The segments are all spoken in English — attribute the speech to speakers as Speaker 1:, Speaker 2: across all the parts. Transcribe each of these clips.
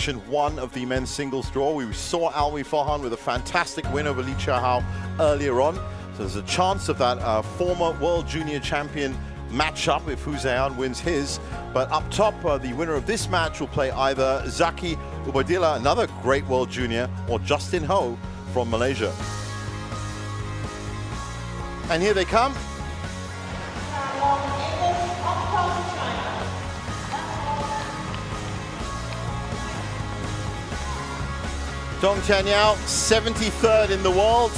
Speaker 1: Section 1 of the men's singles draw. We saw Alwi Fohan with a fantastic win over Li Chiahao earlier on. So there's a chance of that former World Junior Champion matchup if Hu Zheyan wins his. But up top, the winner of this match will play either Zaki Ubadillah, another great World Junior, or Justin Ho from Malaysia. And here they come. Tian Yao, 73rd in the world.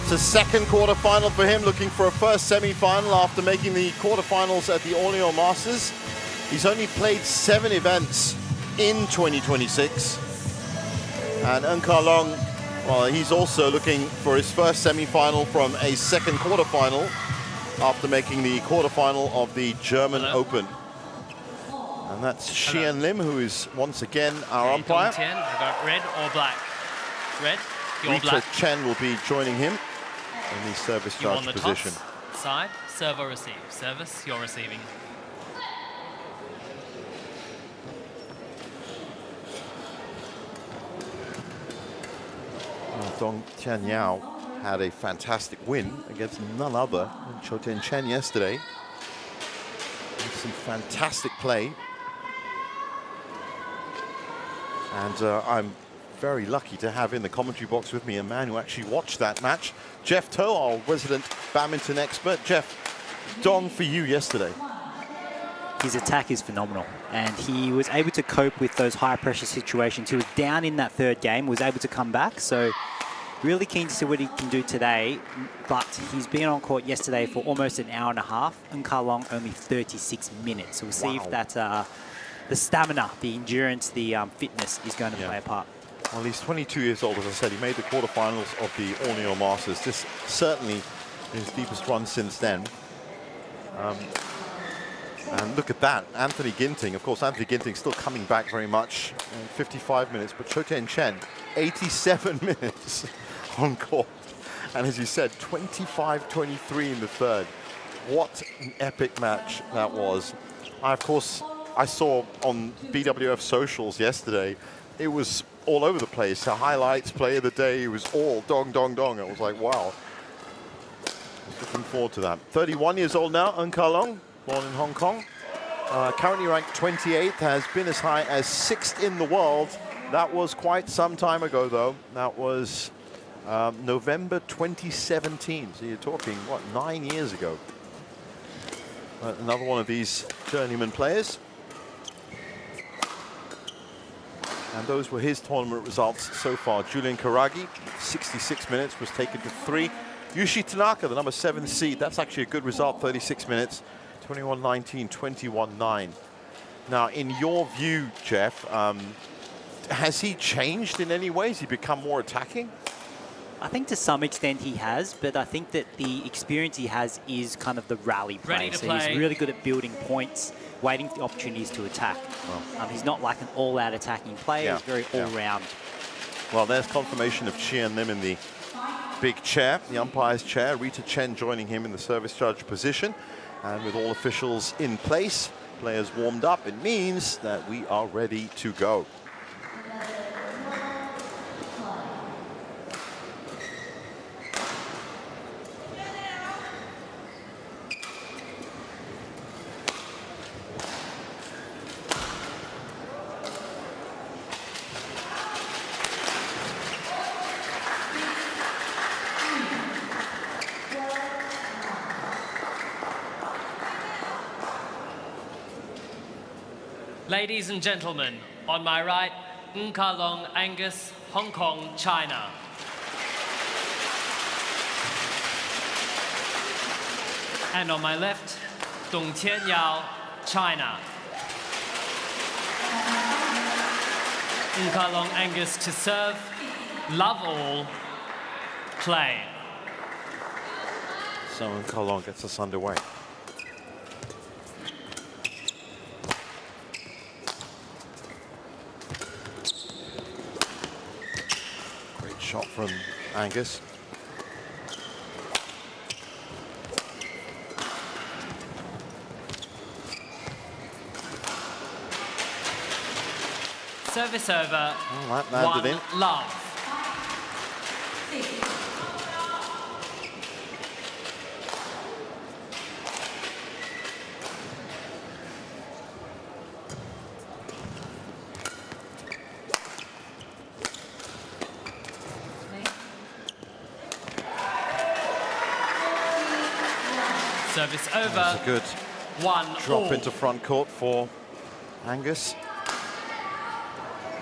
Speaker 1: It's a second quarterfinal for him, looking for a first semi-final after making the quarterfinals at the All Masters. He's only played 7 events in 2026. And Ng Ka Long, well, he's also looking for his first semi-final from a second quarterfinal after making the quarterfinal of the German Open. And that's Xian Lim, who is once again our umpire.
Speaker 2: Tian, I got red or black? Red, you're
Speaker 1: Rita
Speaker 2: black.
Speaker 1: Chen will be joining him in the service
Speaker 2: You're
Speaker 1: charge
Speaker 2: on the
Speaker 1: position.
Speaker 2: toss side, serve or receive. Service, you're receiving.
Speaker 1: Tian Yao had a fantastic win against none other than Cho-Tien Chen yesterday. With some fantastic play. And I'm very lucky to have in the commentary box with me a man who actually watched that match, Jeff Toe, our resident badminton expert. Jeff, Dong for you yesterday.
Speaker 3: His attack is phenomenal, and he was able to cope with those high pressure situations. He was down in that third game, was able to come back, so really keen to see what he can do today. But he's been on court yesterday for almost an hour and a half, and Ka Long only 36 minutes. So we'll see if that the stamina, the endurance, the fitness is going to play a part.
Speaker 1: Well, he's 22 years old, as I said. He made the quarterfinals of the All Masters. This certainly his deepest run since then. And look at that, Anthony Ginting. Of course, Anthony Ginting still coming back very much in 55 minutes, but Cho-Tien Chen, 87 minutes on court. And as you said, 25-23 in the third. What an epic match that was. Of course, I saw on BWF socials yesterday, it was all over the place. The highlights, play of the day, it was all dong, dong, dong. It was like, wow. Looking forward to that. 31 years old now, Ng Ka Long, born in Hong Kong. Currently ranked 28th, has been as high as 6th in the world. That was quite some time ago, though. That was November 2017. So you're talking, what, 9 years ago. Another one of these journeyman players. And those were his tournament results so far. Julian Karagi, 66 minutes, was taken to 3. Yushi Tanaka, the number 7 seed, that's actually a good result, 36 minutes, 21-19, 21-9. Now, in your view, Jeff, has he changed in any ways? Has he become more attacking?
Speaker 3: I think to some extent he has, but I think that the experience he has is kind of the rally play. So he's really good at building points, waiting for the opportunities to attack. He's not like an all-out attacking player. He's very all-round.
Speaker 1: Well, there's confirmation of Xian Lim in the big chair, the umpire's chair. Rita Chen joining him in the service charge position. And with all officials in place, players warmed up, it means that we are ready to go.
Speaker 2: Ladies and gentlemen, on my right, Ng Ka Long, Angus, Hong Kong, China. And on my left, Tian Yao, China. Ng Ka Long, Angus to serve, love all, play.
Speaker 1: So Ng Ka Long gets us underway. Shot from Angus.
Speaker 2: Service over.
Speaker 1: Oh, that landed in.
Speaker 2: Love. Service over.
Speaker 1: That's a good
Speaker 2: 1
Speaker 1: drop
Speaker 2: all.
Speaker 1: into front court for Angus.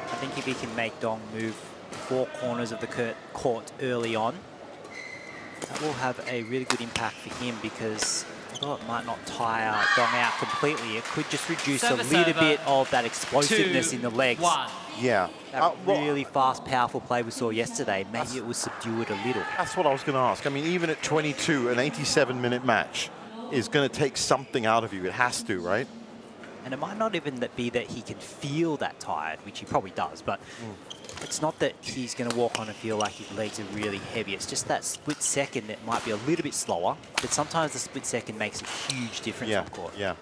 Speaker 3: I think if he can make Dong move 4 corners of the court early on, that will have a really good impact for him, because although it might not tire Dong out completely, it could just reduce
Speaker 2: Service
Speaker 3: a little
Speaker 2: over.
Speaker 3: bit of that explosiveness in the legs.
Speaker 2: 2-1.
Speaker 1: Yeah.
Speaker 3: That
Speaker 1: Well,
Speaker 3: really fast, powerful play we saw yesterday, maybe it was subdued a little.
Speaker 1: that's what I was going to ask. I mean, even at 22, an 87-minute match is going to take something out of you. It has to, right?
Speaker 3: And it might not even be that he can feel that tired, which he probably does, but it's not that he's going to walk on and feel like his legs are really heavy. It's just that split second that might be a little bit slower, but sometimes the split second makes a huge difference on court.
Speaker 1: Yeah.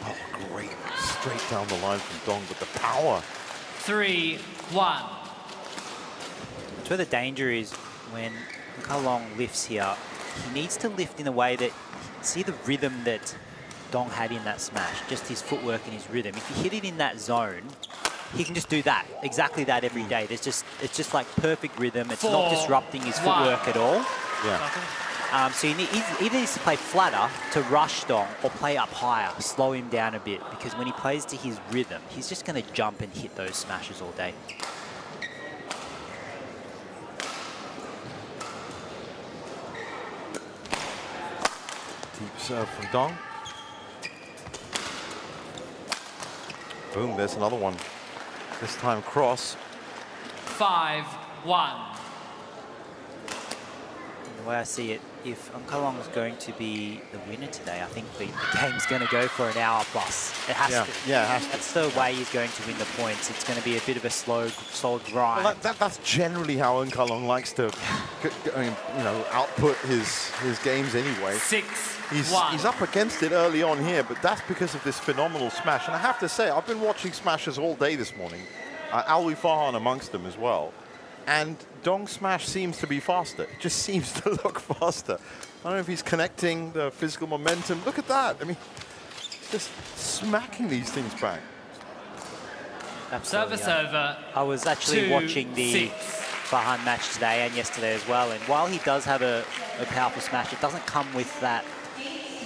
Speaker 1: Oh, great. Straight down the line from Dong with the power.
Speaker 2: 3-1.
Speaker 3: That's where the danger is when Kalong lifts here. He needs to lift in a way that, see the rhythm that Dong had in that smash, just his footwork and his rhythm. If you hit it in that zone, he can just do that, exactly that every day. It's just like perfect rhythm. It's not disrupting his footwork at all.
Speaker 1: Yeah.
Speaker 3: So he either needs to play flatter to rush Dong, or play up higher, slow him down a bit, because when he plays to his rhythm, he's just going to jump and hit those smashes all day.
Speaker 1: Deep serve from Dong. Boom, there's another one. This time cross.
Speaker 2: 5-1.
Speaker 3: The way I see it, if Kalong is going to be the winner today, I think the game's going to go for an hour plus. It has to.
Speaker 1: Yeah, it has to.
Speaker 3: That's the way he's going to win the points. It's going to be a bit of a slow grind.
Speaker 1: Well, that's generally how Kalong likes to, output his games anyway.
Speaker 2: 6-1.
Speaker 1: He's up against it early on here, but that's because of this phenomenal smash. And I have to say, I've been watching smashes all day this morning. Alwi Farhan amongst them as well. And Dong's smash seems to be faster. It just seems to look faster. I don't know if he's connecting the physical momentum. Look at that. I mean, just smacking these things back.
Speaker 3: Absolutely,
Speaker 2: Service over.
Speaker 3: I was actually watching the
Speaker 2: 2-6.
Speaker 3: Farhan match today and yesterday as well. And while he does have a powerful smash, it doesn't come with the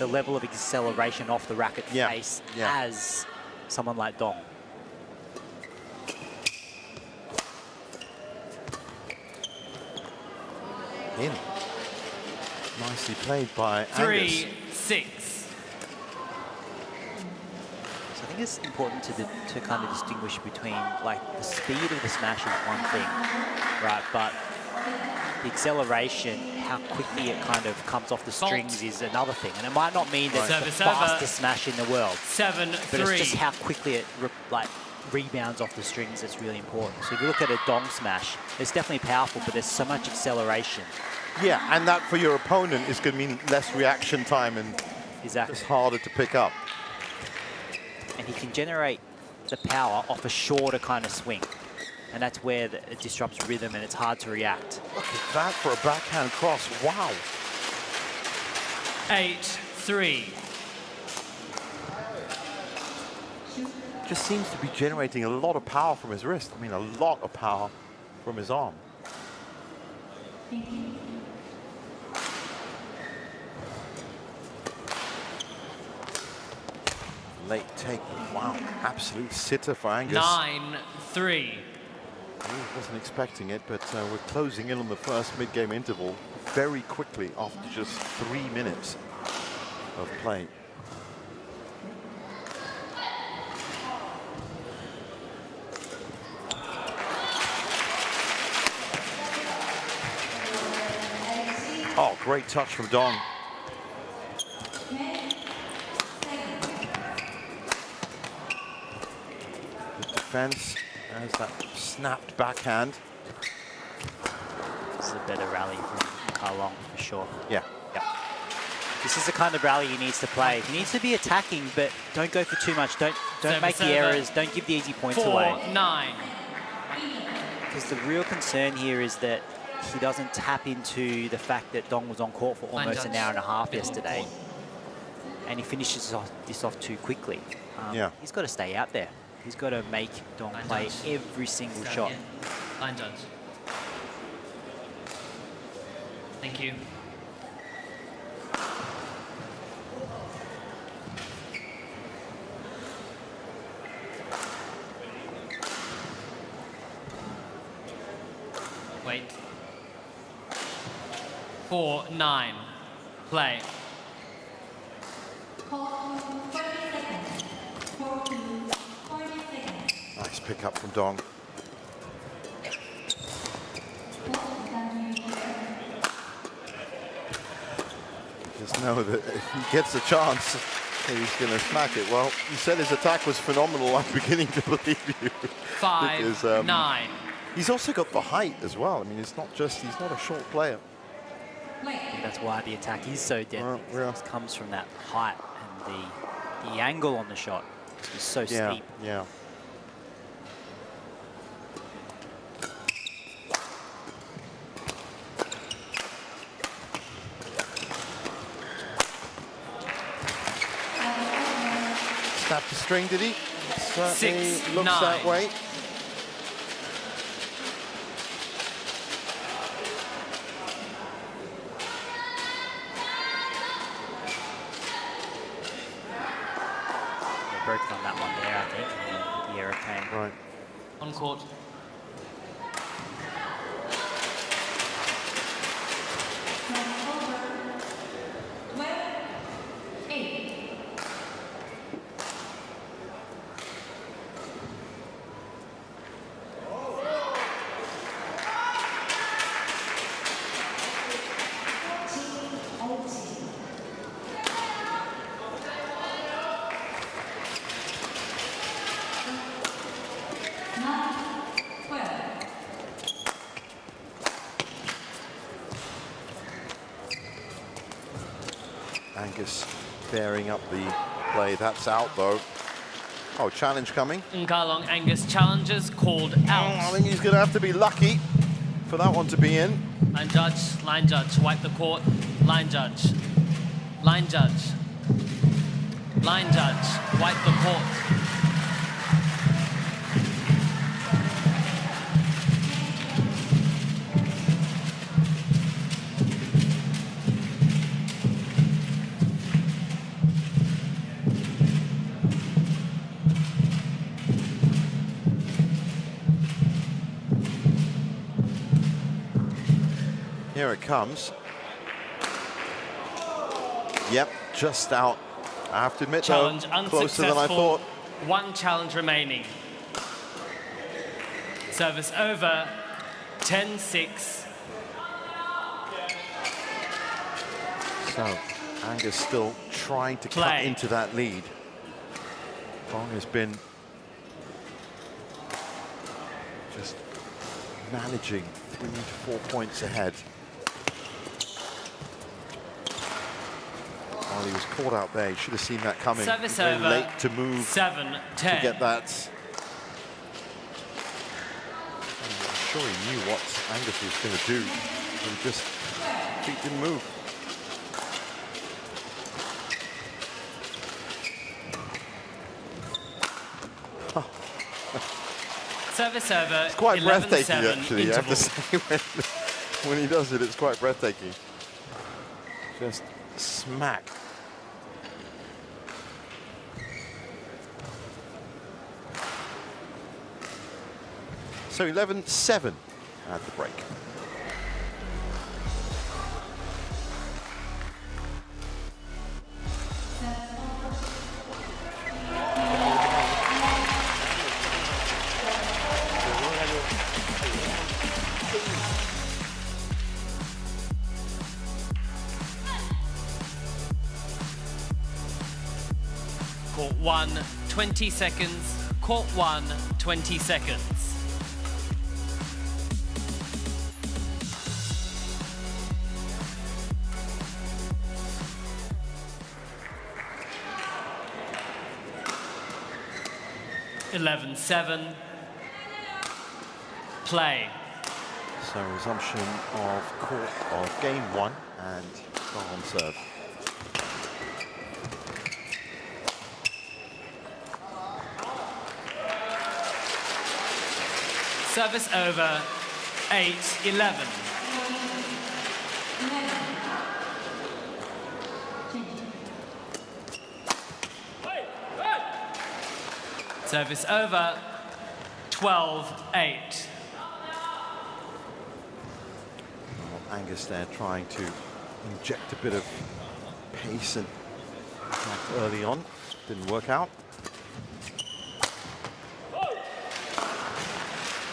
Speaker 3: level of acceleration off the racket face as someone like Dong.
Speaker 1: In. Nicely played by Angus.
Speaker 2: 3-6.
Speaker 3: So I think it's important to kind of distinguish between, like, the speed of the smash is one thing, right? But the acceleration, how quickly it kind of comes off the strings is another thing. And it might not mean that it's the fastest smash in the world.
Speaker 2: 7-3.
Speaker 3: But it's just how quickly it rebounds off the strings that's really important. So if you look at a Dong smash, it's definitely powerful, but there's so much acceleration.
Speaker 1: Yeah, and that for your opponent is going to mean less reaction time and it's harder to pick up.
Speaker 3: And he can generate the power off a shorter kind of swing. And that's where it disrupts rhythm and it's hard to react.
Speaker 1: Look at that for a backhand cross. Wow.
Speaker 2: 8-3.
Speaker 1: Just seems to be generating a lot of power from his wrist. I mean, a lot of power from his arm. Late take. Wow. Absolute sitter for Angus.
Speaker 2: 9-3.
Speaker 1: Wasn't expecting it, but we're closing in on the first mid-game interval very quickly after just 3 minutes of play. Oh, great touch from Dong. Good defense. There's that snapped backhand.
Speaker 3: This is a better rally from Kalong for sure.
Speaker 1: Yeah.
Speaker 3: This is the kind of rally he needs to play. He needs to be attacking, but don't go for too much. Don't make the errors. Don't give the easy points away.
Speaker 2: 4-9.
Speaker 3: Because the real concern here is that he doesn't tap into the fact that Dong was on court for almost an hour and a half yesterday. And he finishes this off too quickly. He's got to stay out there. He's got to make Dong play every single shot.
Speaker 2: Line judge. Thank you. Wait. 4-9. Play.
Speaker 1: Nice pick up from Dong. Just know that if he gets a chance, he's going to smack it. Well, you said his attack was phenomenal. I'm beginning to believe you.
Speaker 2: 5-9.
Speaker 1: He's also got the height as well. I mean, it's not just, he's not a short player.
Speaker 3: I think that's why the attack is so deadly. It comes from that height and the angle on the shot is so steep.
Speaker 1: Yeah. Snapped the string, did he? Certainly looks that way.
Speaker 3: Broken on that one there, I think, and then the error came.
Speaker 1: Right.
Speaker 2: On court.
Speaker 1: Angus bearing up the play. That's out, though. Oh, challenge coming.
Speaker 2: Nkalong Angus challenges called out.
Speaker 1: I think he's going to have to be lucky for that one to be in.
Speaker 2: Line judge, wipe the court. Line judge, wipe the court.
Speaker 1: Here it comes. Yep, just out. I have to admit,
Speaker 2: Challenge
Speaker 1: though, closer than I thought.
Speaker 2: One challenge remaining. Service over. 10-6.
Speaker 1: So, Angus still trying to cut into that lead. Dong has been just managing 3 to 4 points ahead. While he was caught out there, he should have seen that coming.
Speaker 2: Service
Speaker 1: very
Speaker 2: over.
Speaker 1: late to move
Speaker 2: 7-10.
Speaker 1: to get that. I'm sure he knew what Angus was going to do. He didn't move.
Speaker 2: Service over.
Speaker 1: It's quite breathtaking,
Speaker 2: 11-7
Speaker 1: actually. I have to
Speaker 2: interval.
Speaker 1: say, when he does it, it's quite breathtaking. Just smack. So 11-7 at the break.
Speaker 2: Court 1, 20 seconds. Court 1, 20 seconds. 11-7. Play.
Speaker 1: So resumption of game 1 and Dong on serve.
Speaker 2: Service over, 8-11. Service over, 12-8.
Speaker 1: Angus there trying to inject a bit of pace and impact early on. Didn't work out.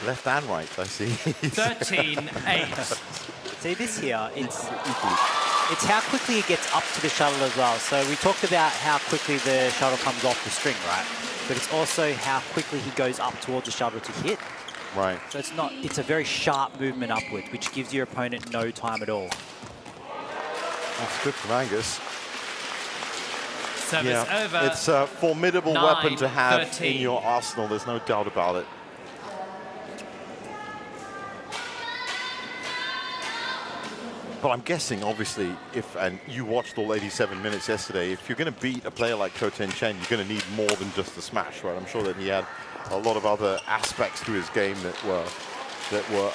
Speaker 1: Left and right, I see.
Speaker 2: 13-8.
Speaker 3: See this here, it's how quickly it gets up to the shuttle as well. So we talked about how quickly the shuttle comes off the string, right? But it's also how quickly he goes up towards the shuttle to hit.
Speaker 1: Right.
Speaker 3: So it's a very sharp movement upward, which gives your opponent no time at all.
Speaker 1: That's good from Angus.
Speaker 2: Service over.
Speaker 1: It's a formidable weapon to have
Speaker 2: 13.
Speaker 1: in your arsenal, there's no doubt about it. But I'm guessing, obviously, and you watched all 87 minutes yesterday, if you're going to beat a player like Tian Yao, you're going to need more than just the smash, right? I'm sure that he had a lot of other aspects to his game that were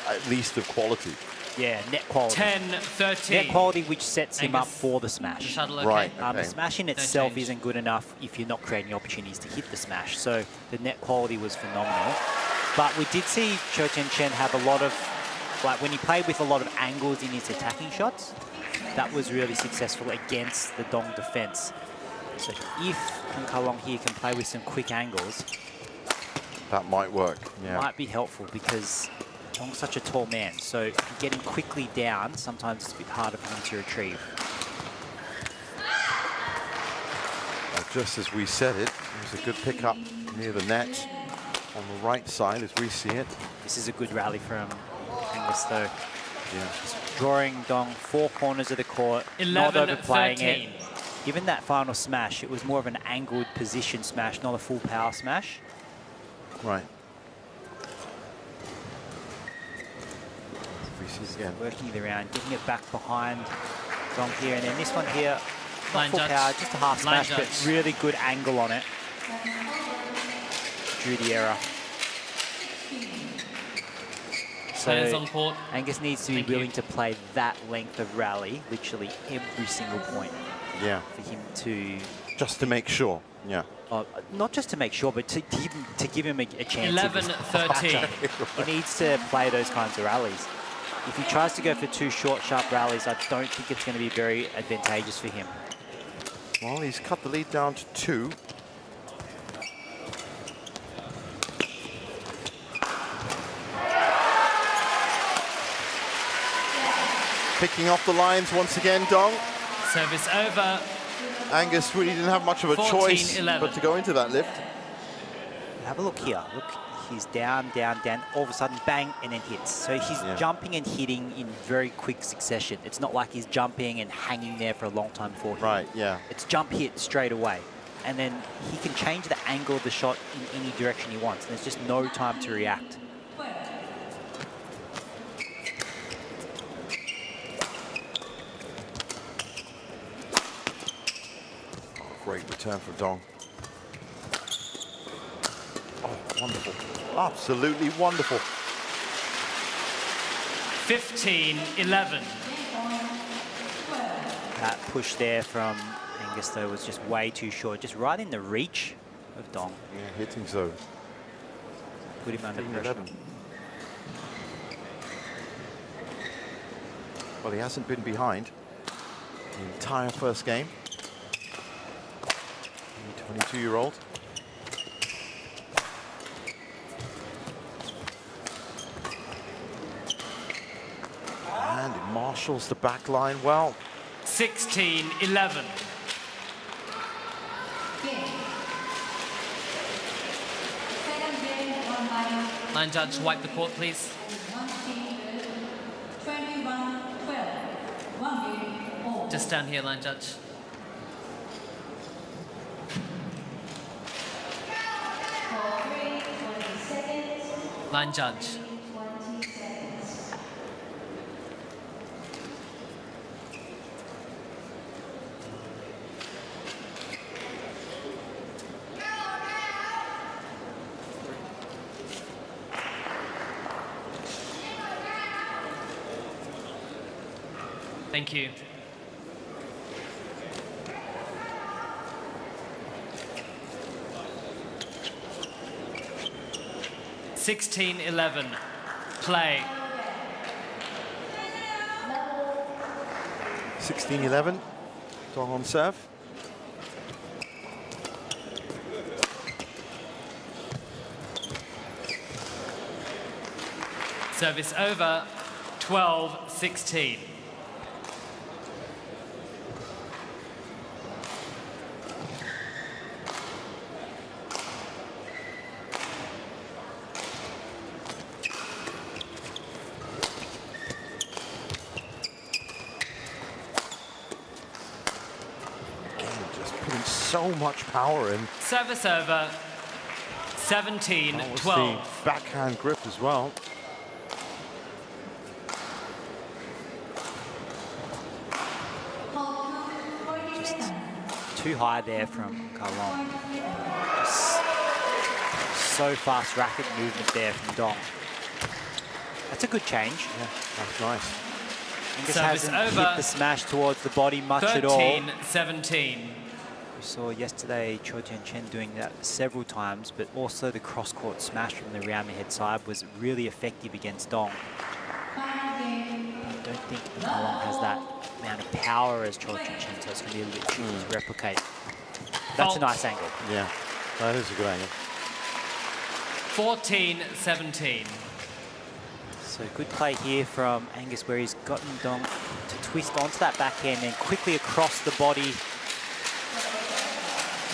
Speaker 1: at least of quality.
Speaker 3: Yeah, net quality.
Speaker 2: 10-13.
Speaker 3: Net quality, which sets him
Speaker 2: Angus,
Speaker 3: up for the smash.
Speaker 2: the okay?
Speaker 1: Right.
Speaker 3: The smash in itself isn't good enough if you're not creating opportunities to hit the smash. So the net quality was phenomenal. But we did see Tian Yao have a lot of, like when he played with a lot of angles in his attacking shots, that was really successful against the Dong defense. So if Hong Ka-long here can play with some quick angles,
Speaker 1: That might work, yeah.
Speaker 3: might be helpful because Dong's such a tall man. So getting quickly down, sometimes it's a bit harder for him to retrieve.
Speaker 1: Just as we said it was a good pickup near the net on the right side as we see it.
Speaker 3: This is a good rally from Angus though.
Speaker 1: Yeah.
Speaker 3: Just drawing Dong 4 corners of the court, not overplaying it. Given that final smash, it was more of an angled position smash, not a full power smash.
Speaker 1: Right. Again.
Speaker 3: Working it around, getting it back behind Dong here, and then this one here, not
Speaker 2: Line
Speaker 3: full
Speaker 2: judge.
Speaker 3: power, just a half
Speaker 2: Line
Speaker 3: smash, but
Speaker 2: judge.
Speaker 3: really good angle on it. Drew the error.
Speaker 2: Players on
Speaker 3: So
Speaker 2: court.
Speaker 3: Angus needs to be willing to play that length of rally, literally every single point,
Speaker 1: Yeah.
Speaker 3: for him to,
Speaker 1: Just to make sure. Yeah.
Speaker 3: not just to make sure, but to give him a chance.
Speaker 2: 11-13.
Speaker 3: He needs to play those kinds of rallies. If he tries to go for 2 short, sharp rallies, I don't think it's going to be very advantageous for him.
Speaker 1: Well, he's cut the lead down to 2. Picking off the lines once again, Dong.
Speaker 2: Service over.
Speaker 1: Angus really didn't have much of a choice
Speaker 2: 14-11.
Speaker 1: but to go into that lift.
Speaker 3: Have a look here. Look, he's down, down, down. All of a sudden, bang, and then hits. So he's jumping and hitting in very quick succession. It's not like he's jumping and hanging there for a long time before hitting.
Speaker 1: Right, yeah.
Speaker 3: It's jump, hit straight away. And then he can change the angle of the shot in any direction he wants. And there's just no time to react.
Speaker 1: Great return for Dong. Oh, wonderful. Absolutely wonderful.
Speaker 2: 15-11.
Speaker 3: That push there from Angus, though, was just way too short. Just right in the reach of Dong.
Speaker 1: Yeah, hitting zone.
Speaker 3: Put him under pressure.
Speaker 1: 11. Well, he hasn't been behind the entire first game. 22-year-old. And he marshals the back line well.
Speaker 2: 16-11. Line judge, wipe the court, please. Just stand here, line judge. Line judge. Thank you. (16-11). Play.
Speaker 1: 16-11. Dong on serve.
Speaker 2: Service over. 12-16.
Speaker 1: So much power in.
Speaker 2: Service over. 17-12.
Speaker 1: The backhand grip as well.
Speaker 3: Just too high there from Kalong. Just so fast racket movement there from Dong. That's a good change.
Speaker 1: Yeah, that's nice.
Speaker 3: Angus
Speaker 2: Service
Speaker 3: hasn't
Speaker 2: over.
Speaker 3: hit the smash towards the body much at all.
Speaker 2: 13-17.
Speaker 3: We saw yesterday Tian Yao doing that several times, but also the cross-court smash from the round head side was really effective against Dong. I don't think Kalong has that amount of power as Tian Yao, so it's going to be a little bit tricky to replicate. That's a nice angle.
Speaker 1: Yeah, that is a good angle.
Speaker 2: 14-17.
Speaker 3: So good play here from Angus, where he's gotten Dong to twist onto that backhand and quickly across the body.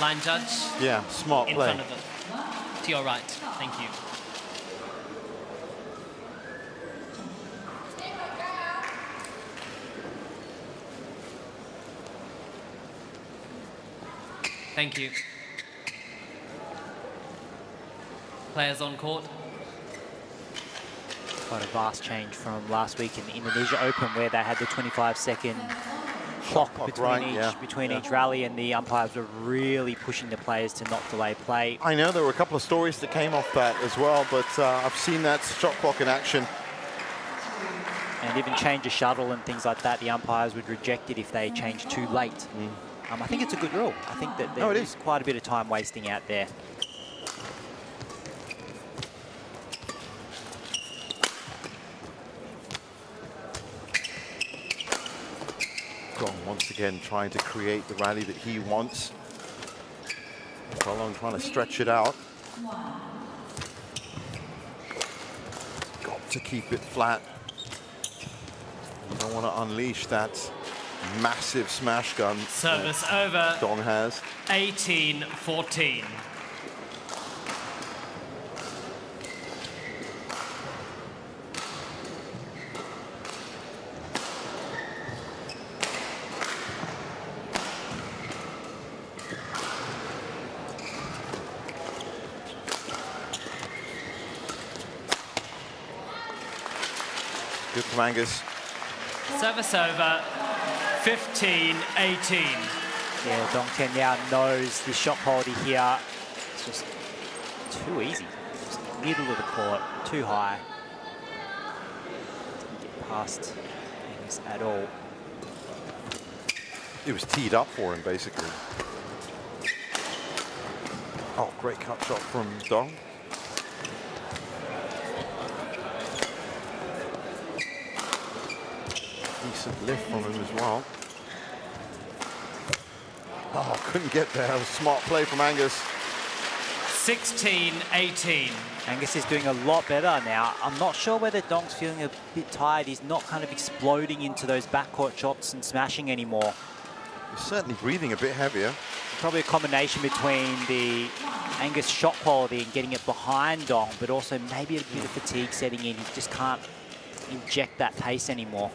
Speaker 2: Line judge.
Speaker 1: Yeah, smart
Speaker 2: in
Speaker 1: play.
Speaker 2: front of it. To your right. Thank you. Thank you. Players on court.
Speaker 3: Quite a vast change from last week in the Indonesia Open, where they had the 25-second clock between each rally, and the umpires were really pushing the players to not delay play.
Speaker 1: I know there were a couple of stories that came off that as well, but I've seen that shot clock in action.
Speaker 3: And even change a shuttle and things like that, the umpires would reject it if they changed too late. I think it's a good rule. I think that there is quite a bit of time wasting out there.
Speaker 1: Gong once again trying to create the rally that he wants. Kalong trying to stretch it out. Got to keep it flat. You don't want to unleash that massive smash gun.
Speaker 2: Service over.
Speaker 1: Dong has.
Speaker 2: 18-14.
Speaker 1: Good from Angus.
Speaker 2: Service over. 15-18.
Speaker 3: Yeah, Tian Yao knows the shot quality here. It's just too easy. Just middle of the court, too high. Didn't get past Angus at all.
Speaker 1: It was teed up for him, basically. Oh, great cut shot from Dong. Decent lift from him as well. Oh, couldn't get there. That was smart play from Angus.
Speaker 2: 16-18.
Speaker 3: Angus is doing a lot better now. I'm not sure whether Dong's feeling a bit tired. He's not kind of exploding into those backcourt shots and smashing anymore.
Speaker 1: He's certainly breathing a bit heavier.
Speaker 3: Probably a combination between the Angus shot quality and getting it behind Dong, but also maybe a bit of fatigue setting in. He just can't inject that pace anymore.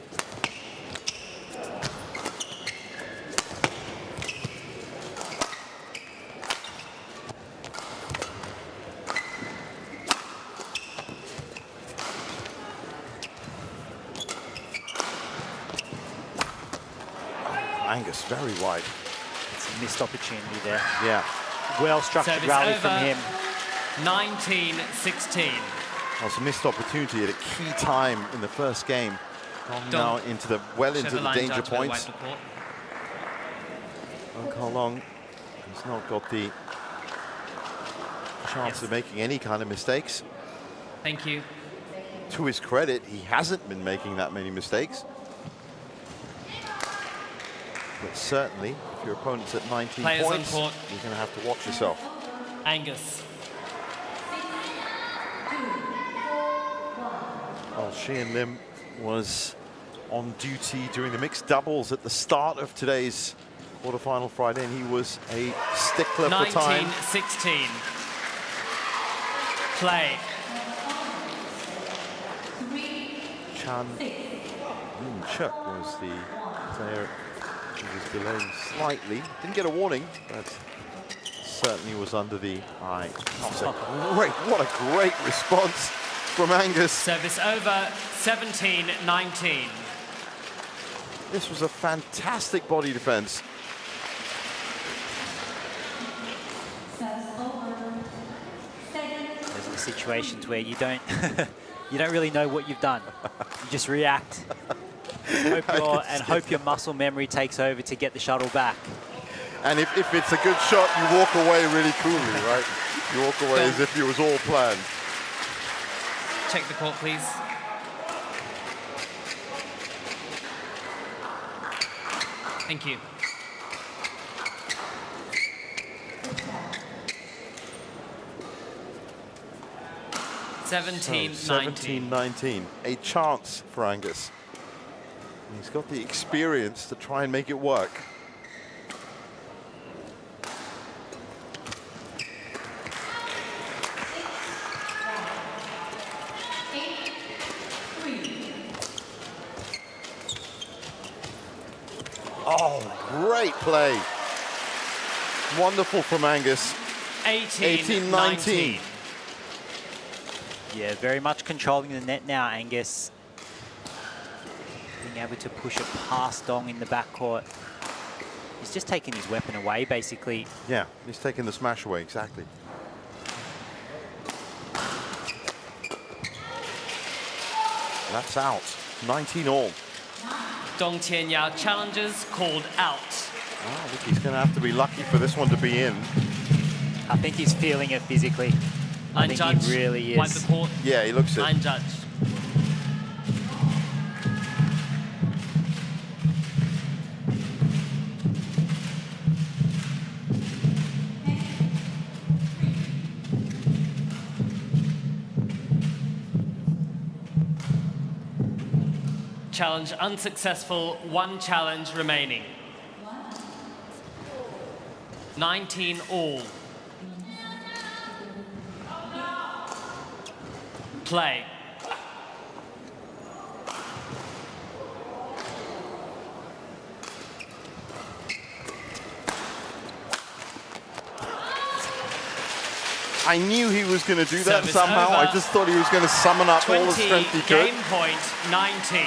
Speaker 1: Angus, very wide.
Speaker 3: It's a missed opportunity there.
Speaker 1: Yeah.
Speaker 3: Well-structured rally from him.
Speaker 2: 19-16.
Speaker 1: Well, it's a missed opportunity at a key time in the first game. Now into the into the danger points. Dong Ka-long has not got the chance of making any kind of mistakes.
Speaker 2: Thank you.
Speaker 1: To his credit, he hasn't been making that many mistakes. But certainly, if your opponent's at 19
Speaker 2: Players
Speaker 1: points,
Speaker 2: on court.
Speaker 1: you're going to have to watch yourself.
Speaker 2: Angus.
Speaker 1: Well, Xian Lim was on duty during the mixed doubles at the start of today's quarterfinal Friday, and he was a stickler for time.
Speaker 2: 19-16. Play.
Speaker 1: Chan Min-chuk was the player who was delaying slightly. Didn't get a warning, but certainly was under the eye. Great, what a great response from Angus.
Speaker 2: Service over, 17-19.
Speaker 1: This was a fantastic body defense.
Speaker 3: Those are the situations where you don't you don't really know what you've done. You just react. Hope your muscle memory takes over to get the shuttle back.
Speaker 1: And if it's a good shot, you walk away really coolly, right? You walk away as if it was all planned.
Speaker 2: Check the court, please. Thank you.
Speaker 1: So 17-19. A chance for Angus. And he's got the experience to try and make it work. Oh, great play. Wonderful from Angus. 18-19.
Speaker 3: Yeah, very much controlling the net now, Angus. Being able to push it past Dong in the backcourt. He's just taking his weapon away, basically.
Speaker 1: Yeah, he's taking the smash away, exactly. That's out. 19 all.
Speaker 2: Dong Tian Yao challenges called out.
Speaker 1: Oh, I think he's going to have to be lucky for this one to be in.
Speaker 3: I think he's feeling it physically. I think he really is.
Speaker 2: Wipe the court.
Speaker 1: Yeah, he looks it.
Speaker 2: Line judge. Challenge unsuccessful, one challenge remaining. 19 all. Play.
Speaker 1: I knew he was going to do that
Speaker 2: Service
Speaker 1: somehow.
Speaker 2: over.
Speaker 1: I just thought he was going to summon up all the strength he could.
Speaker 2: Game point, 19.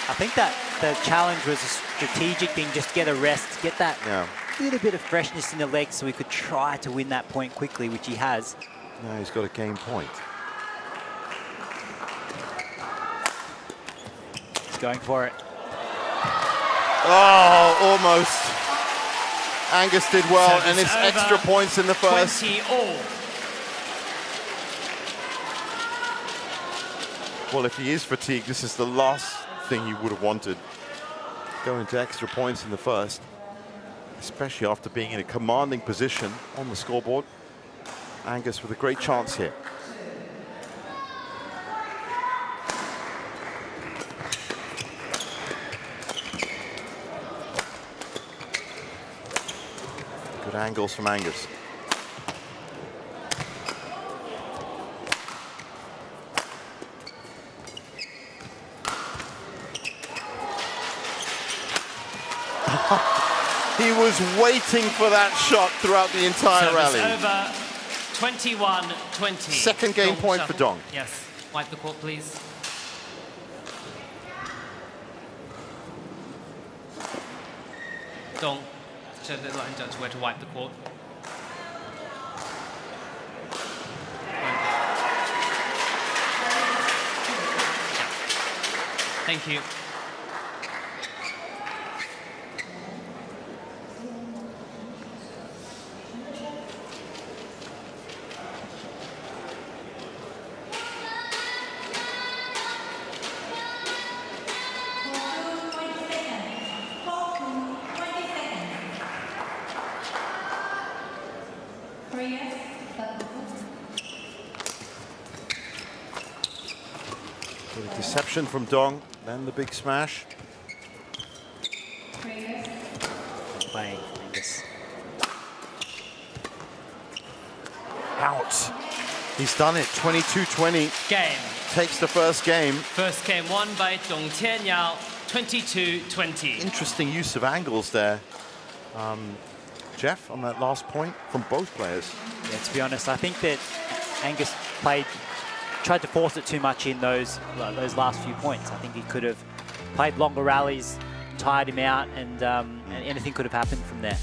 Speaker 3: I think that the challenge was a strategic thing, just get a rest, get that little bit of freshness in the legs so he could try to win that point quickly, which he has.
Speaker 1: Now he's got a game point.
Speaker 3: He's going for it.
Speaker 1: Oh, almost. Angus did well,
Speaker 2: Service
Speaker 1: and it's
Speaker 2: over.
Speaker 1: extra points in the first.
Speaker 2: 20 all.
Speaker 1: Well, if he is fatigued, this is the last thing you would have wanted. Going to extra points in the first, especially after being in a commanding position on the scoreboard. Angus with a great chance here. Good angles from Angus. He was waiting for that shot throughout the entire
Speaker 2: Service
Speaker 1: rally.
Speaker 2: over, 21-20.
Speaker 1: Second game point for Dong.
Speaker 2: Yes, wipe the court, please. Dong, show the line judge where to wipe the court. Thank you.
Speaker 1: Deception from Dong, then the big smash.
Speaker 3: Playing Angus.
Speaker 1: Out. He's done it. 22-20.
Speaker 2: Game.
Speaker 1: Takes the first game.
Speaker 2: First game won by Dong Tian Yao, 22-20.
Speaker 1: Interesting use of angles there. Jeff, on that last point from both players.
Speaker 3: Yeah, to be honest, I think that Angus tried to force it too much in those last few points. I think he could have played longer rallies, tired him out, and anything could have happened from there.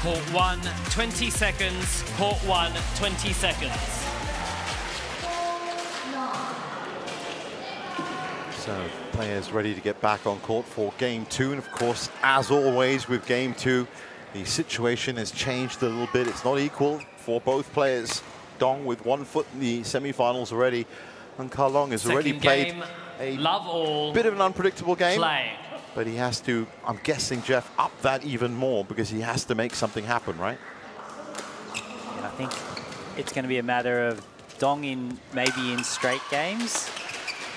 Speaker 2: Court 1, 20 seconds. Court 1, 20 seconds.
Speaker 1: So players ready to get back on court for game 2. And of course, as always with game 2, the situation has changed a little bit. It's not equal for both players. Dong with 1 foot in the semi-finals already. And Kalong has already played a bit of an unpredictable game. But he has to, I'm guessing, Jeff, up that even more because he has to make something happen, right?
Speaker 3: Yeah, I think it's going to be a matter of Dong maybe in straight games.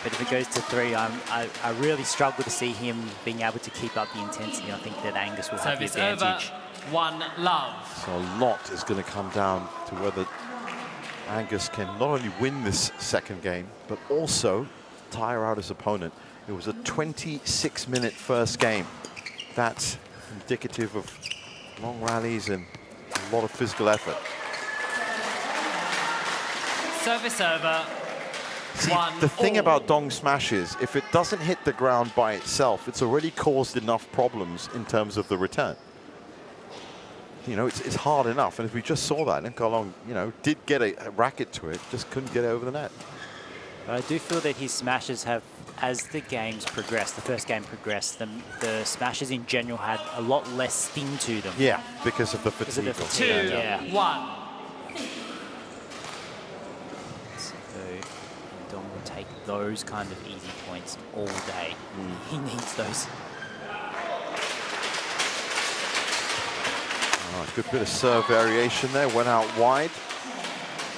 Speaker 3: But if it goes to 3, I really struggle to see him being able to keep up the intensity. I think that Angus will have the advantage.
Speaker 2: Over, 1-love.
Speaker 1: So a lot is going to come down to whether Angus can not only win this second game, but also tire out his opponent. It was a 26-minute first game. That's indicative of long rallies and a lot of physical effort.
Speaker 2: Service over.
Speaker 1: See, the thing about Dong smashes, if it doesn't hit the ground by itself, it's already caused enough problems in terms of the return. You know, it's hard enough. And if we just saw that, and Kalong, you know, did get a racket to it, just couldn't get it over the net.
Speaker 3: But I do feel that his smashes have, as the games progressed, the first game progressed, the smashes in general had a lot less sting to them.
Speaker 1: Yeah, because of the fatigue.
Speaker 2: 2-1.
Speaker 3: So Dong will take those kind of easy points all day. He needs those.
Speaker 1: Oh, good bit of serve variation there. Went out wide.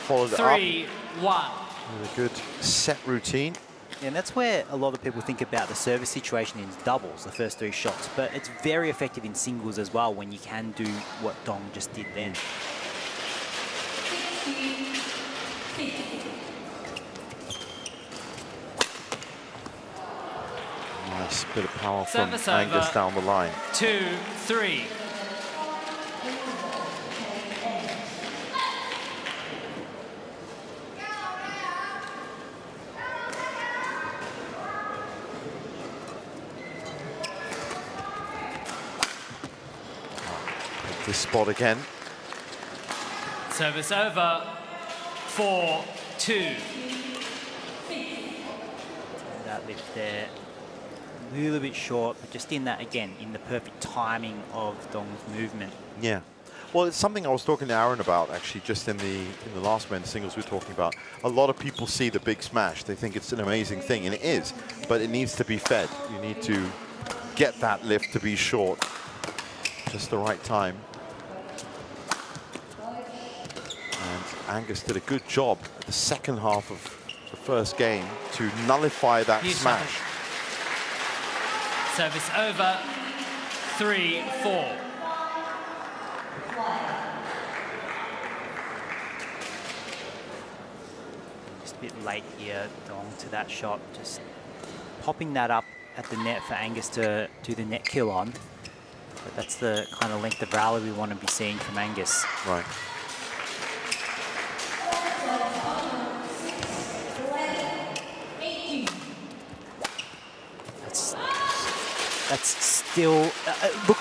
Speaker 1: Followed it up.
Speaker 2: 3-1.
Speaker 1: With a good set routine.
Speaker 3: And that's where a lot of people think about the service situation in doubles, the first 3 shots. But it's very effective in singles as well when you can do what Dong just did then.
Speaker 1: Nice bit of power from Angus down the line.
Speaker 2: 2-3.
Speaker 1: this spot again.
Speaker 2: Service over. 4-2.
Speaker 3: That lift there, a little bit short, but just in that, again, in the perfect timing of Dong's movement.
Speaker 1: Yeah. Well, it's something I was talking to Aaron about, actually, just in the last men's singles we were talking about. A lot of people see the big smash. They think it's an amazing thing, and it is, but it needs to be fed. You need to get that lift to be short. Just the right time. And Angus did a good job at the second half of the first game to nullify that smash.
Speaker 2: Service over. 3-4.
Speaker 3: Just a bit late here, Dong, to that shot. Just popping that up at the net for Angus to do the net kill on. But that's the kind of length of rally we want to be seeing from Angus.
Speaker 1: Right.
Speaker 3: That's still,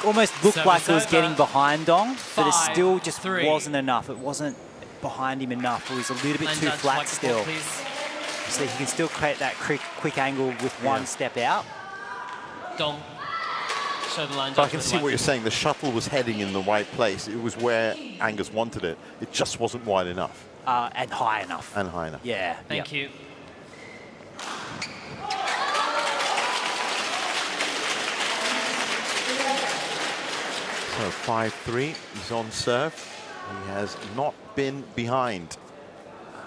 Speaker 3: almost looked like it was getting behind Dong, but it still just wasn't enough. It wasn't behind him enough. It was a little bit too flat still. So he can still create that quick angle with one step out.
Speaker 2: Dong, show the line.
Speaker 1: But I can see what you're saying. The shuttle was heading in the right place. It was where Angus wanted it. It just wasn't wide enough.
Speaker 3: And high enough.
Speaker 1: And high enough.
Speaker 3: Yeah.
Speaker 2: Thank you.
Speaker 1: So 5-3, he's on serve. He has not been behind.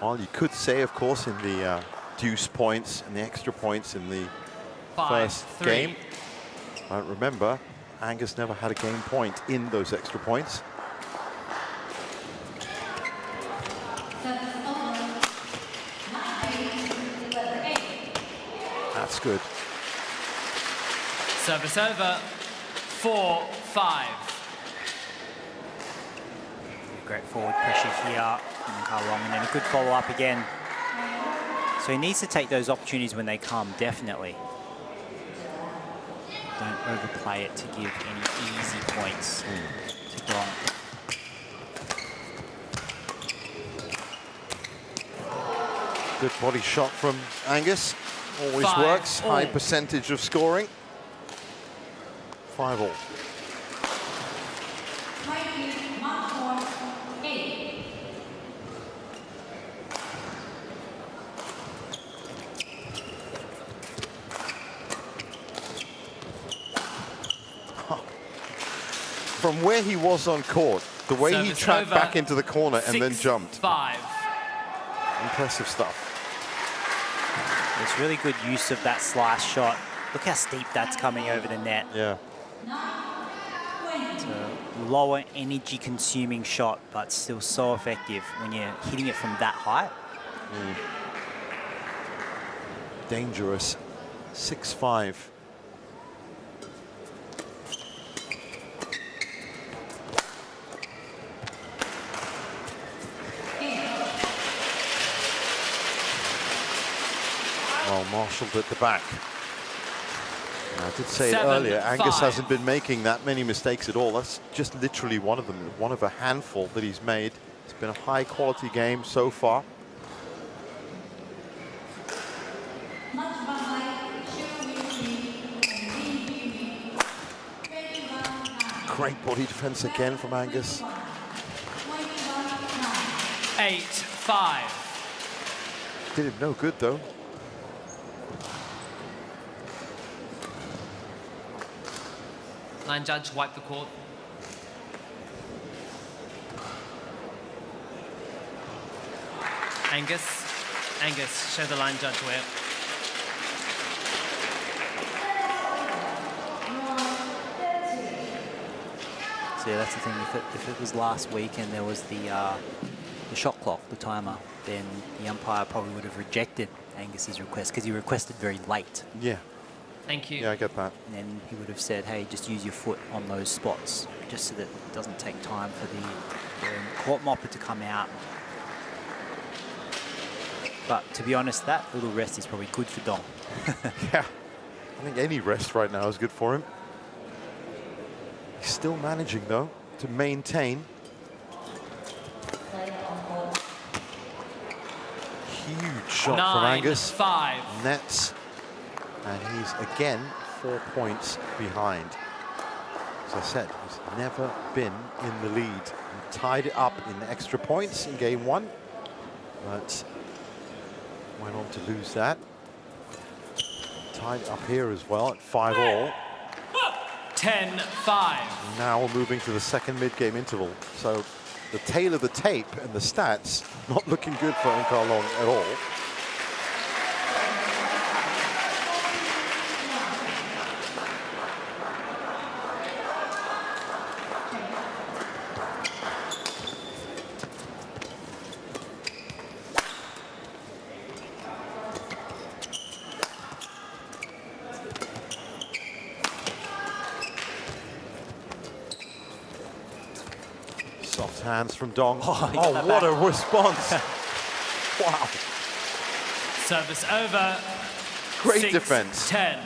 Speaker 1: Well, you could say, of course, in the deuce points and the extra points in the first game. But remember, Angus never had a game point in those extra points. That's good.
Speaker 2: Service over. 4-5.
Speaker 3: Great forward pressure here from Kalong, and then a good follow-up again. So he needs to take those opportunities when they come, definitely. Don't overplay it to give any easy points to Dong.
Speaker 1: Good body shot from Angus. Always works. High percentage of scoring. 5-all. From where he was on court, the way he tracked back into the corner and then jumped.
Speaker 2: 5.
Speaker 1: Impressive stuff.
Speaker 3: It's really good use of that slice shot. Look how steep that's coming over the net.
Speaker 1: Yeah.
Speaker 3: It's a lower energy consuming shot, but still so effective when you're hitting it from that height.
Speaker 1: Dangerous. 6-5. Well, marshalled at the back. I did say it earlier, Angus hasn't been making that many mistakes at all. That's just literally one of them, one of a handful that he's made. It's been a high quality game so far. Great body defense again from Angus.
Speaker 2: 8-5.
Speaker 1: Did him no good though.
Speaker 2: Line judge, wipe the court. Angus, show the line judge where.
Speaker 3: So yeah, that's the thing. If it was last week and there was the shot clock, the timer, then the umpire probably would have rejected Angus's request because he requested very late.
Speaker 1: Yeah.
Speaker 2: Thank you.
Speaker 1: Yeah, I get that.
Speaker 3: And then he would have said, hey, just use your foot on those spots, just so that it doesn't take time for the court mopper to come out. But to be honest, that little rest is probably good for Dong.
Speaker 1: Yeah. I think any rest right now is good for him. He's still managing though. to maintain. Huge shot from Angus.
Speaker 2: 9-5.
Speaker 1: Nets. And he's again 4 points behind. As I said, he's never been in the lead. He tied it up in extra points in game 1, but went on to lose that. Tied it up here as well at 5-all.
Speaker 2: 10-5.
Speaker 1: Now we're moving to the second mid-game interval. So the tail of the tape and the stats not looking good for Ng Ka Long at all. Soft hands from Dong. Oh, what a response. Wow.
Speaker 2: Service over.
Speaker 1: Great defense.
Speaker 2: 6-10.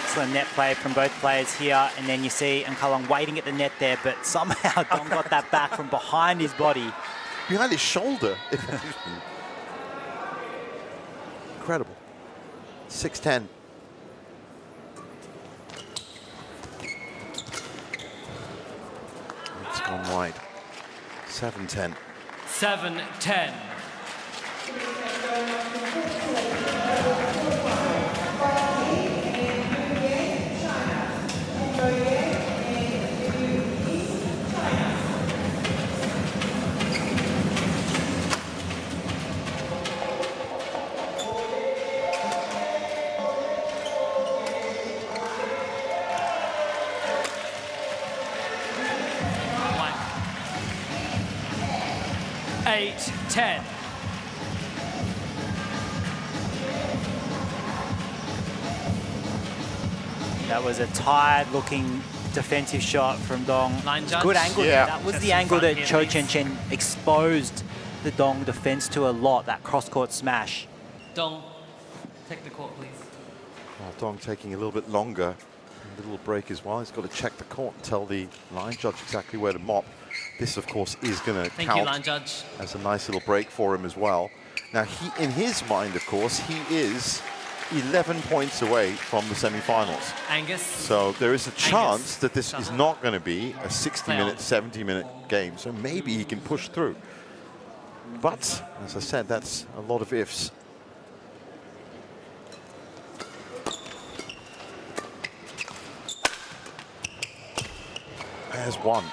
Speaker 3: Excellent net play from both players here. And then you see Ng Ka Long waiting at the net there, but somehow Dong got that back from behind his body.
Speaker 1: Behind his shoulder. Incredible. 6-10. It's gone wide. 7-10.
Speaker 2: 7-10. Eight, 10.
Speaker 3: That was a tired-looking defensive shot from Dong.
Speaker 2: Line judge.
Speaker 3: Good angle
Speaker 1: Yeah.
Speaker 3: there. That was
Speaker 2: Just
Speaker 3: the
Speaker 2: in
Speaker 3: angle
Speaker 2: front
Speaker 3: that
Speaker 2: here,
Speaker 3: Cho Chen exposed the Dong defense to a lot, that cross-court smash.
Speaker 2: Dong, take the court, please.
Speaker 1: Well, Dong taking a little bit longer. A little break as well. He's got to check the court and tell the line judge exactly where to mop. This, of course, is going to
Speaker 2: Thank you,
Speaker 1: count
Speaker 2: line judge.
Speaker 1: as a nice little break for him as well. Now, in his mind, of course, he is 11 points away from the semi-finals.
Speaker 2: Angus.
Speaker 1: So there is a chance that this is not going to be a 60-minute,
Speaker 2: Play
Speaker 1: 70-minute game. So maybe he can push through. But, as I said, that's a lot of ifs. There's one.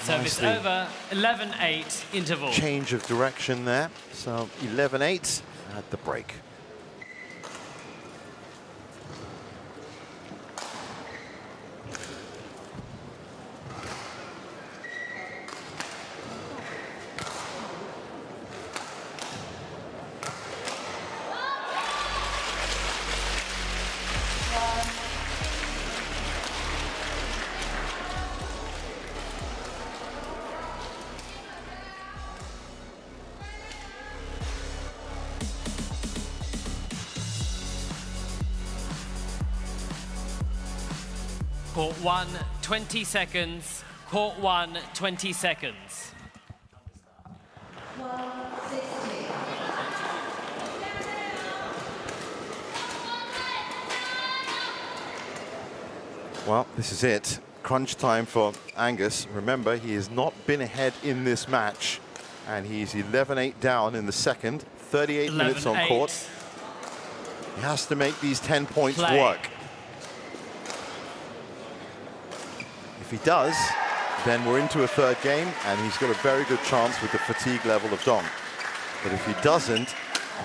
Speaker 2: Service
Speaker 1: Nicely.
Speaker 2: over. 11-8 interval.
Speaker 1: Change of direction there. So 11-8 at the break.
Speaker 2: Court 1, 20 seconds. Court 1, 20 seconds.
Speaker 1: Well, this is it. Crunch time for Angus. Remember, he has not been ahead in this match. And he's 11-8 down in the second. 38 minutes on court. He has to make these 10 points work. If he does, then we're into a third game, and he's got a very good chance with the fatigue level of Dong. But if he doesn't,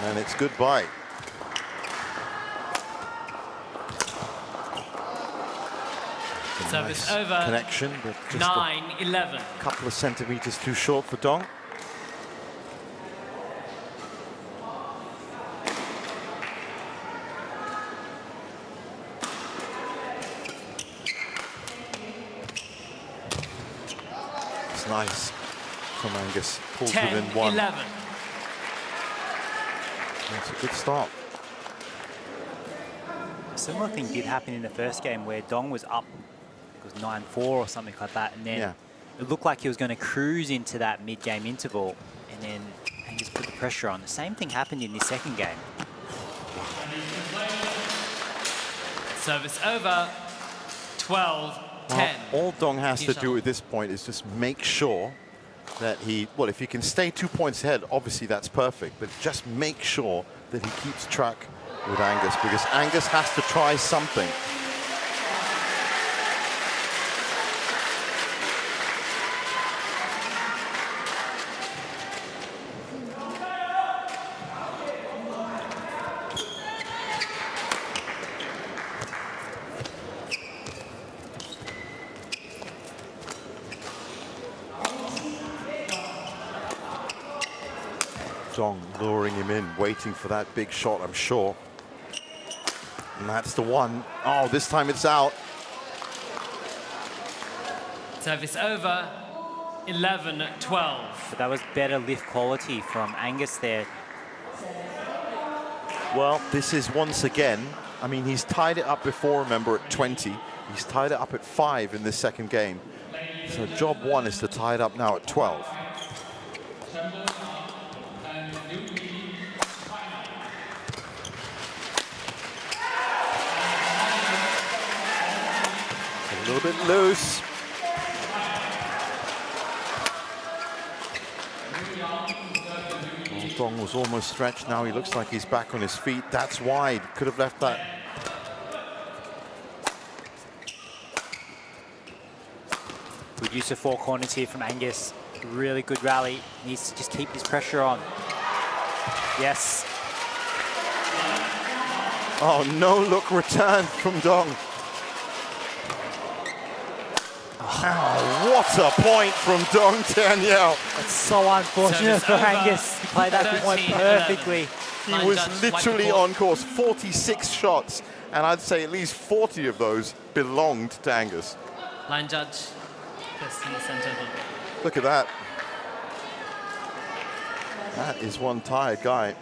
Speaker 1: then it's goodbye.
Speaker 2: Service
Speaker 1: Nice
Speaker 2: over.
Speaker 1: connection, but just
Speaker 2: 9-11.
Speaker 1: a couple of centimeters too short for Dong. It's nice from Angus. Pulls within one.
Speaker 2: 10-11.
Speaker 1: That's a good start.
Speaker 3: A similar thing did happen in the first game where Dong was up it was 9-4 or something like that. And then it looked like he was going to cruise into that mid-game interval. And then Angus put the pressure on. The same thing happened in the second game.
Speaker 2: Service over, 12-10.
Speaker 1: Well, all Dong has to do at this point is just make sure that well, if he can stay 2 points ahead, obviously that's perfect, but just make sure that he keeps track with Angus, because Angus has to try something. Dong luring him in, waiting for that big shot, I'm sure. And that's the one. Oh, this time it's out.
Speaker 2: Service over, 11-12.
Speaker 3: But that was better lift quality from Angus there.
Speaker 1: Well, this is once again, I mean, he's tied it up before, remember, at 20. He's tied it up at 5 in this second game. So job one is to tie it up now at 12. A little bit loose. Well, Dong was almost stretched. Now he looks like he's back on his feet. That's wide. Could have left that.
Speaker 3: Good use of 4 corners here from Angus. Really good rally. Needs to just keep his pressure on. Yes.
Speaker 1: Oh, no look return from Dong. Oh, what a point from Dong Tian Yao.
Speaker 3: That's so unfortunate for Angus. He played that point perfectly.
Speaker 1: He was literally on course. 46 shots, and I'd say at least 40 of those belonged to Angus.
Speaker 2: Line judge, just in the center.
Speaker 1: Look at that. That is one tired guy.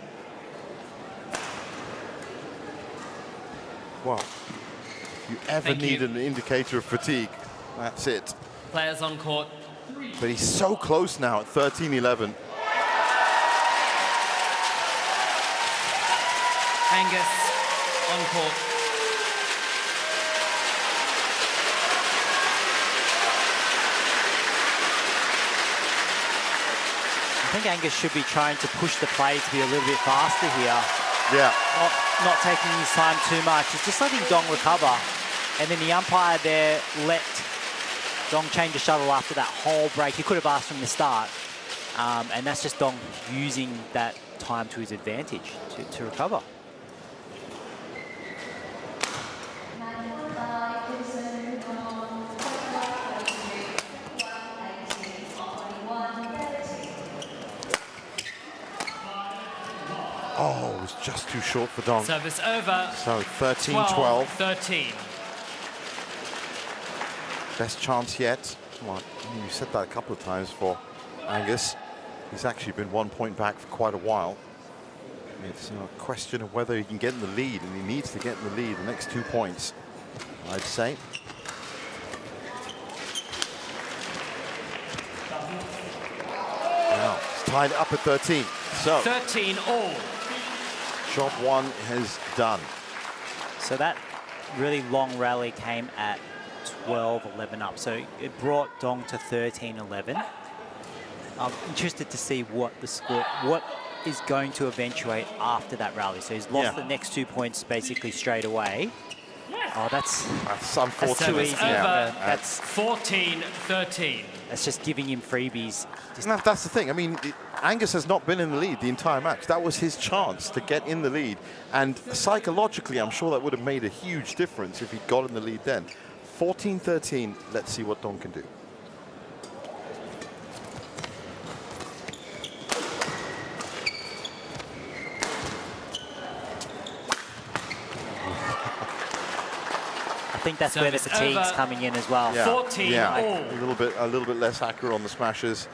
Speaker 1: Well, if you ever need an indicator of fatigue, that's it.
Speaker 2: Players on court.
Speaker 1: But he's so close now at 13-11.
Speaker 2: Angus on court.
Speaker 3: I think Angus should be trying to push the play to be a little bit faster here.
Speaker 1: Yeah.
Speaker 3: Not taking his time too much. It's just letting Dong recover. And then the umpire there let Dong change the shuttle after that whole break. He could have asked from the start. And that's just Dong using that time to his advantage to recover.
Speaker 1: Oh, it was just too short for Dong.
Speaker 2: Service over.
Speaker 1: So 13-12.
Speaker 2: 13.
Speaker 1: Best chance yet. Well, you said that a couple of times for Angus. He's actually been 1 point back for quite a while. It's a question of whether he can get in the lead, and he needs to get in the lead the next 2 points, I'd say. Now, it's tied up at 13. So
Speaker 2: 13 all.
Speaker 1: job one is done.
Speaker 3: So that really long rally came at 12-11 up. So it brought Dong to 13-11. I'm interested to see what the score, what is going to eventuate after that rally. So he's lost the next 2 points basically straight away. Oh, that's
Speaker 1: unfortunate.
Speaker 3: That's too easy.
Speaker 2: That's 14-13.
Speaker 3: That's just giving him freebies.
Speaker 1: No, that's the thing. I mean, Angus has not been in the lead the entire match. That was his chance to get in the lead. And psychologically, I'm sure that would have made a huge difference if he got in the lead then. 14-13, let's see what Dong can do.
Speaker 3: I think that's where the fatigue's coming in as well.
Speaker 1: Yeah,
Speaker 2: 14 all.
Speaker 1: a little bit less accurate on the smashes.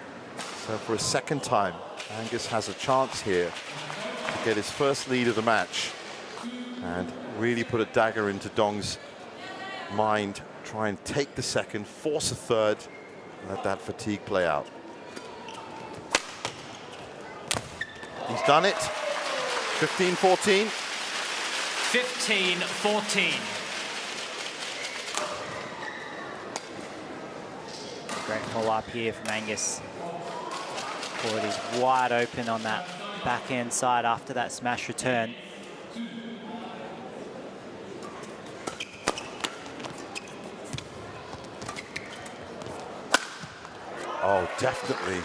Speaker 1: So for a second time, Angus has a chance here to get his first lead of the match and really put a dagger into Dong's mind, try and take the second, force a third, let that fatigue play out. He's done it. 15-14.
Speaker 2: 15-14.
Speaker 3: Great pull up here from Angus. Court is wide open on that backhand side after that smash return.
Speaker 1: Oh, definitely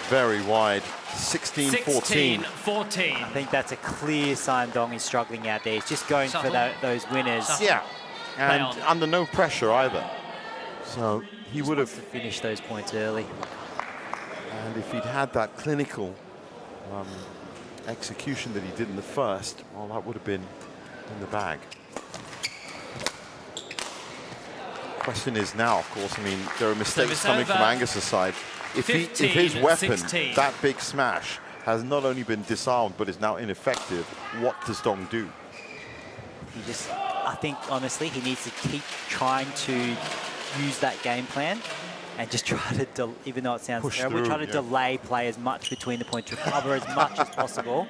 Speaker 1: very wide. 16-14.
Speaker 2: 16-14.
Speaker 3: I think that's a clear sign Dong is struggling out there. He's just going for those winners.
Speaker 2: Shuffle.
Speaker 1: Yeah, and under no pressure either. So he would have
Speaker 3: finished those points early.
Speaker 1: And if he'd had that clinical execution that he did in the first, well, that would have been in the bag. Question is now, of course, I mean, there are mistakes coming from Angus's side. If his weapon,
Speaker 2: 16.
Speaker 1: that big smash, has not only been disarmed but is now ineffective, what does Dong do?
Speaker 3: He just, I think, honestly, he needs to keep trying to use that game plan and just try to, even though it sounds terrible, try to delay play as much between the points, recover as much as possible,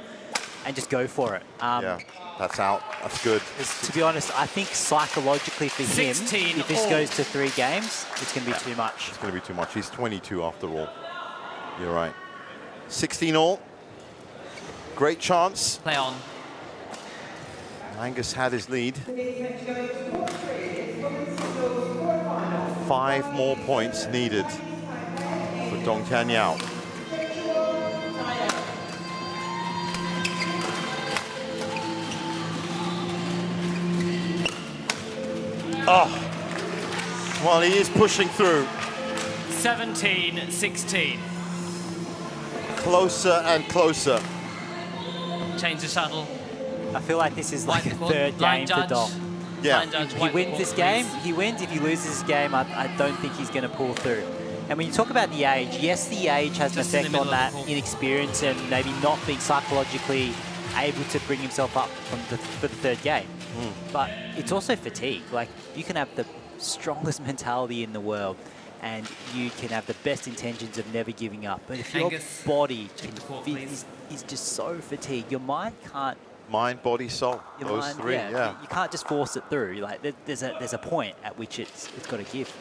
Speaker 3: and just go for it.
Speaker 1: Yeah, that's out. That's good.
Speaker 3: To be honest, I think psychologically for him, if this goes to 3 games, it's going to be too much.
Speaker 1: It's going to be too much. He's 22 after all. You're right. 16 all. Great chance.
Speaker 2: Play on.
Speaker 1: Angus had his lead. 5 more points needed for Dong Tian Yao. Oh, well, he is pushing through.
Speaker 2: 17-16.
Speaker 1: Closer and closer.
Speaker 2: Change the shuttle.
Speaker 3: I feel like this is like a third game for Dong.
Speaker 1: Yeah.
Speaker 3: He wins this game, he wins. If he loses this game, I don't think he's going to pull through. And when you talk about the age, yes, the age has an effect on that inexperience and maybe not being psychologically able to bring himself up for the third game. But it's also fatigue. Like, you can have the strongest mentality in the world and you can have the best intentions of never giving up. But if your body is just so fatigued, your mind can't.
Speaker 1: Mind, body, soul. Those three, yeah.
Speaker 3: You can't just force it through. Like, there's a point at which it's got to give.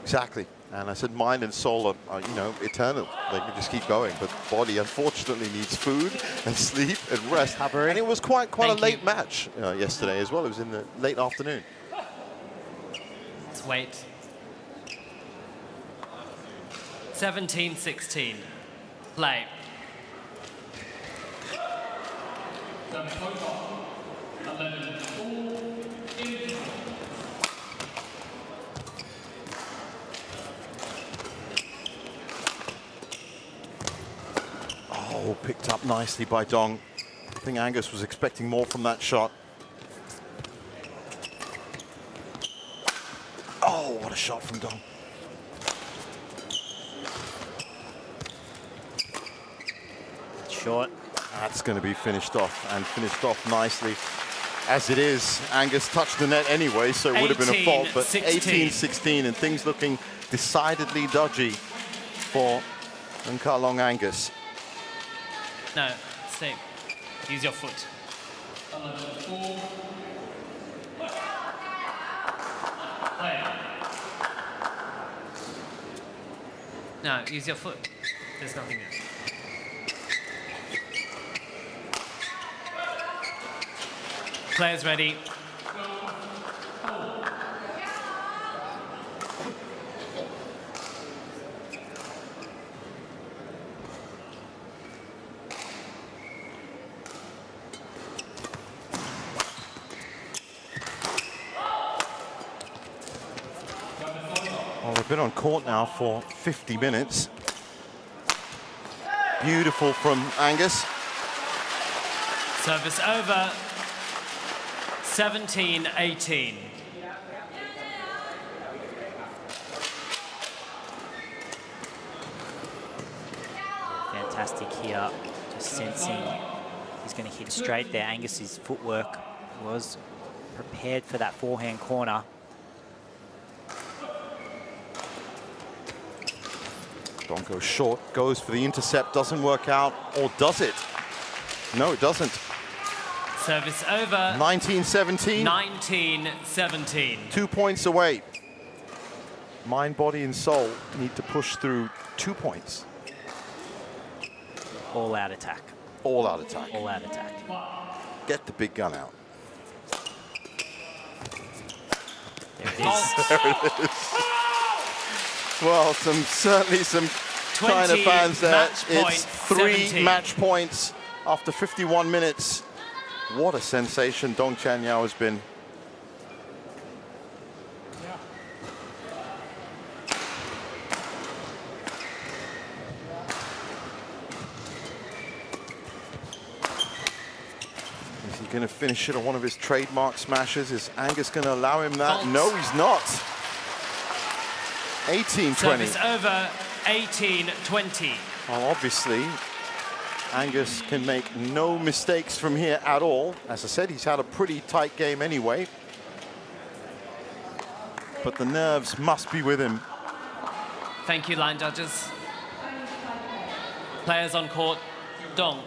Speaker 1: Exactly. And I said mind and soul are, you know, eternal. They can just keep going. But body, unfortunately, needs food and sleep and rest. And it was quite a late match yesterday as well. It was in the late afternoon.
Speaker 2: Let's wait. 17-16. Play.
Speaker 1: Oh, picked up nicely by Dong. I think Angus was expecting more from that shot. Oh, what a shot from Dong.
Speaker 3: Short.
Speaker 1: That's going to be finished off, and finished off nicely. As it is, Angus touched the net anyway, so it would have been a fault. But 18-16, and things looking decidedly dodgy for Nkalong Angus.
Speaker 2: No, stay. Use your foot. No, use your foot. There's nothing there. Players ready.
Speaker 1: Well, they've been on court now for 50 minutes. Beautiful from Angus.
Speaker 2: Service over. 17-18.
Speaker 3: Fantastic here. Just sensing he's going to hit straight there. Angus's footwork was prepared for that forehand corner.
Speaker 1: Dong goes short, goes for the intercept, doesn't work out, or does it? No, it doesn't.
Speaker 2: Service over.
Speaker 1: 19-17.
Speaker 2: 19-17.
Speaker 1: 2 points away. Mind, body, and soul need to push through 2 points.
Speaker 3: All out attack.
Speaker 1: All out attack.
Speaker 3: All out attack.
Speaker 1: Get the big gun out.
Speaker 3: There it is.
Speaker 1: There it is. Well, certainly some China fans there. It's 3 match points after 51 minutes. What a sensation Dong Tian Yao has been. Is he going to finish it on one of his trademark smashes? Is Angus going to allow him that? No, he's not. 18-20.
Speaker 2: Service over. 18-20.
Speaker 1: Well, obviously, Angus can make no mistakes from here at all. As I said, he's had a pretty tight game anyway. But the nerves must be with him.
Speaker 2: Thank you, line judges. Players on court. Dong.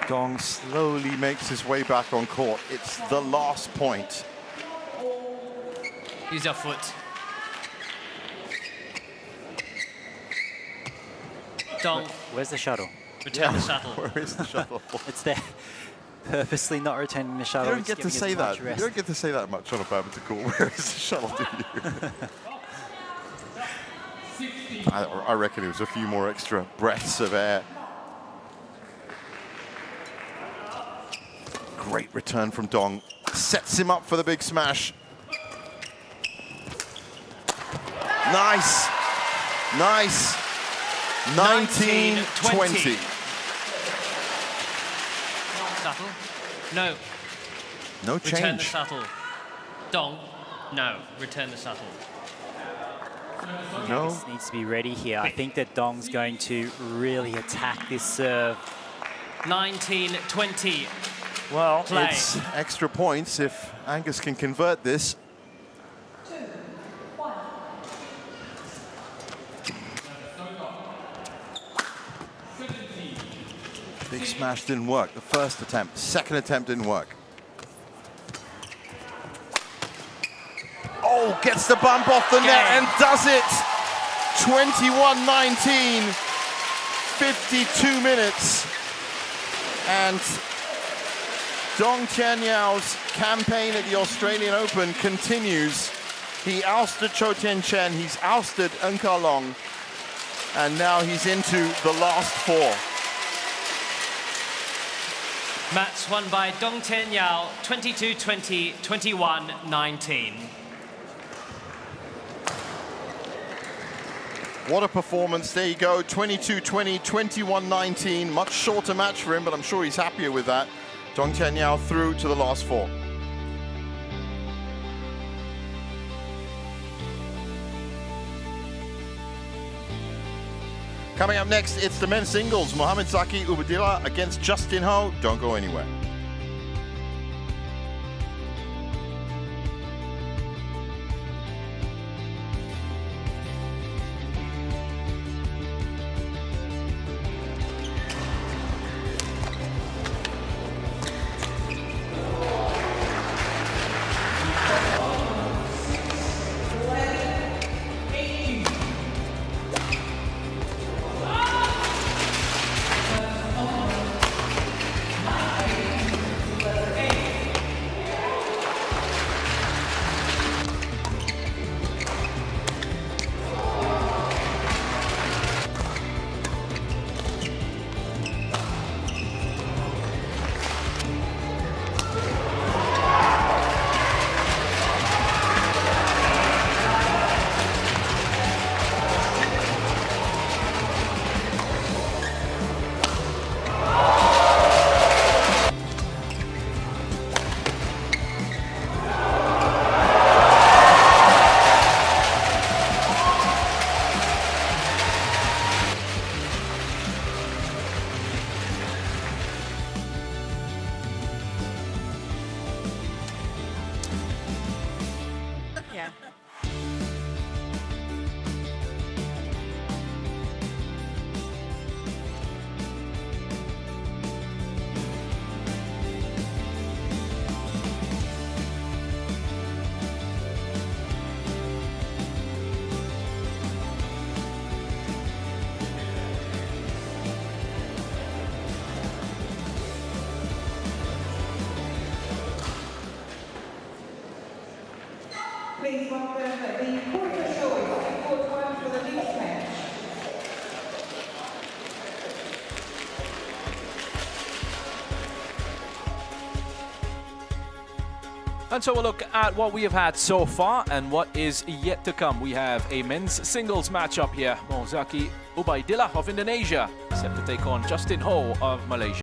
Speaker 1: Dong slowly makes his way back on court. It's the last point.
Speaker 2: Use your foot. Dong.
Speaker 3: Where's the shuttle?
Speaker 2: Return the shuttle.
Speaker 1: Where is the shuttle?
Speaker 3: It's there. Purposely not returning the shuttle.
Speaker 1: You don't get to say that. You don't get to say that much on a badminton court. Where is the shuttle, do you? I reckon it was a few more extra breaths of air. Great return from Dong. Sets him up for the big smash. Nice. Nice. 19-20.
Speaker 2: Shuttle. No.
Speaker 1: No
Speaker 2: Return the
Speaker 1: change.
Speaker 2: shuttle. Dong. No. Return the shuttle.
Speaker 1: No.
Speaker 3: This needs to be ready here. I think that Dong's going to really attack this serve.
Speaker 2: 19-20.
Speaker 1: Well,
Speaker 2: Play.
Speaker 1: it's extra points if Angus can convert this. Big smash didn't work. The first attempt, second attempt didn't work. Oh, gets the bump off the net and does it. 21-19, 52 minutes. And Dong Tian Yao's campaign at the Australian Open continues. He ousted Cho Tien-Chen, he's ousted Ng Ka Long, and now he's into the last 4.
Speaker 2: Match won by Dong Tian Yao, 22-20, 21-19.
Speaker 1: What a performance. There you go, 22-20, 21-19. Much shorter match for him, but I'm sure he's happier with that. Dong Tian Yao through to the last 4. Coming up next, it's the men's singles. Mohamed Zaki Ubadillah against Justin Ho. Don't go anywhere.
Speaker 4: please welcome the quarter short and court one for the next match.
Speaker 5: And so we'll look at what we have had so far and what is yet to come. We have a men's singles matchup here. Mozaki Ubaidillah of Indonesia set to take on Justin Ho of Malaysia.